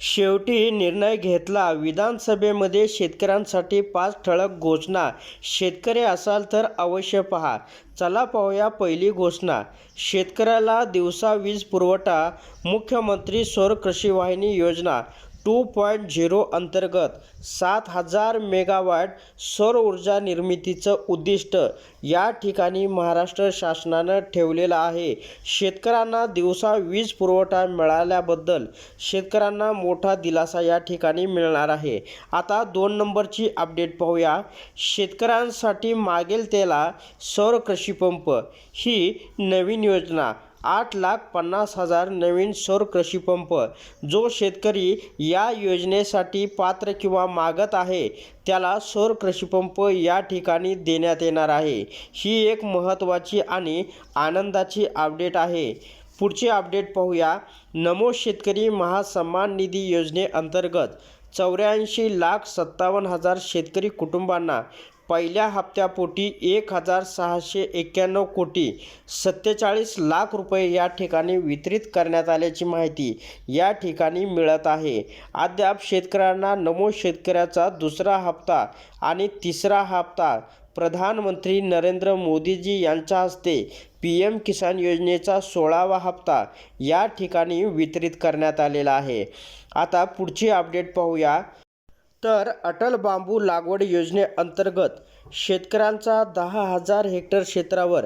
शेवटी निर्णय घेतला. विधानसभेमध्ये शेतकऱ्यांसाठी 5 ठळक घोषणा. शेतकरी असाल तर अवश्य पहा. चला पाहूया पहिली घोषणा. शेतकऱ्याला दिवसा वीज पुरवठा. मुख्यमंत्री सौर कृषी वाहिनी योजना 2.0 अंतर्गत 7,000 मेगावॅट सौर ऊर्जा निर्मितीचं उद्दिष्ट या ठिकाणी महाराष्ट्र शासनानं ठेवलेलं आहे. शेतकऱ्यांना दिवसा वीज पुरवठा मिळाल्याबद्दल शेतकऱ्यांना मोठा दिलासा या ठिकाणी मिळणार आहे. आता 2 नंबरची अपडेट पाहूया. शेतकऱ्यांसाठी मागेल त्याला सौर कृषीपंप ही नवीन योजना. 8,50,000 नवीन सौर कृषीपंप. जो शेतकरी या योजनेसाठी पात्र किंवा मागत आहे त्याला सौर कृषीपंप या ठिकाणी देण्यात येणार आहे. ही एक महत्त्वाची आणि आनंदाची अपडेट आहे. पुढची अपडेट पाहूया. नमो शेतकरी महासन्मान निधी योजनेअंतर्गत 84,57,000 शेतकरी कुटुंबांना पहिल्या हप्त्यापोटी 1,691 कोटी 47 लाख रुपये या ठिकाणी वितरित करण्यात आल्याची माहिती या ठिकाणी मिळत आहे. अद्याप शेतकऱ्यांना नमो शेतकऱ्याचा दुसरा हप्ता आणि तिसरा हप्ता प्रधानमंत्री नरेंद्र मोदीजी यांच्या हस्ते PM किसान योजनेचा 16वा हप्ता या ठिकाणी वितरित करण्यात आलेला आहे. आता पुढची अपडेट पाहूया. तर अटल बांबू लागवड योजनेअंतर्गत शेतकऱ्यांचा 10,000 हेक्टर क्षेत्रावर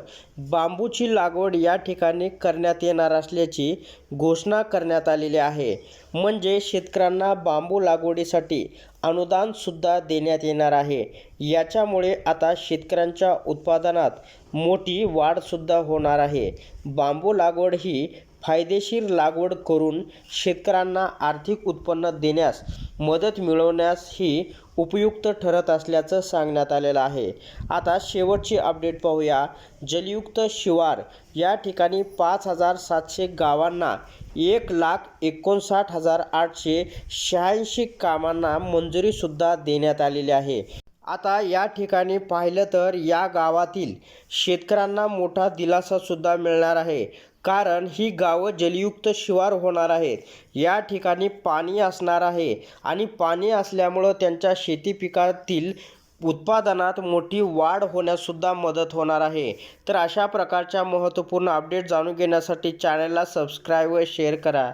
बांबूची लागवड या ठिकाणी करण्यात येणार असल्याची घोषणा करण्यात आलेली आहे. म्हणजे शेतकऱ्यांना बांबू लागवडीसाठी अनुदानसुद्धा देण्यात येणार आहे. याच्यामुळे आता शेतकऱ्यांच्या उत्पादनात मोठी वाढसुद्धा होणार आहे. बांबू लागवड ही फायदेशीर लागवड करून शेतकऱ्यांना आर्थिक उत्पन्न देण्यास मदत मिळवण्यास ही उपयुक्त ठरत असल्याचं सांगण्यात आलेलं आहे. आता शेवटची अपडेट पाहूया. जलयुक्त शिवार या ठिकाणी 5,700 गावांना 1,59,886 कामांना मंजुरीसुद्धा देण्यात आलेली आहे. आता या ठिकाणी पाहिलं तर या गावातील शेतकऱ्यांना मोठा दिलासासुद्धा मिळणार आहे. कारण ही गावं जलयुक्त शिवार होणार आहेत. या ठिकाणी पाणी असणार आहे आणि पाणी असल्यामुळं त्यांच्या शेती पिकातील उत्पादनात मोठी वाढ होण्यासुद्धा मदत होणार आहे. तर अशा प्रकारच्या महत्त्वपूर्ण अपडेट जाणून घेण्यासाठी चॅनलला सबस्क्राईब व शेअर करा.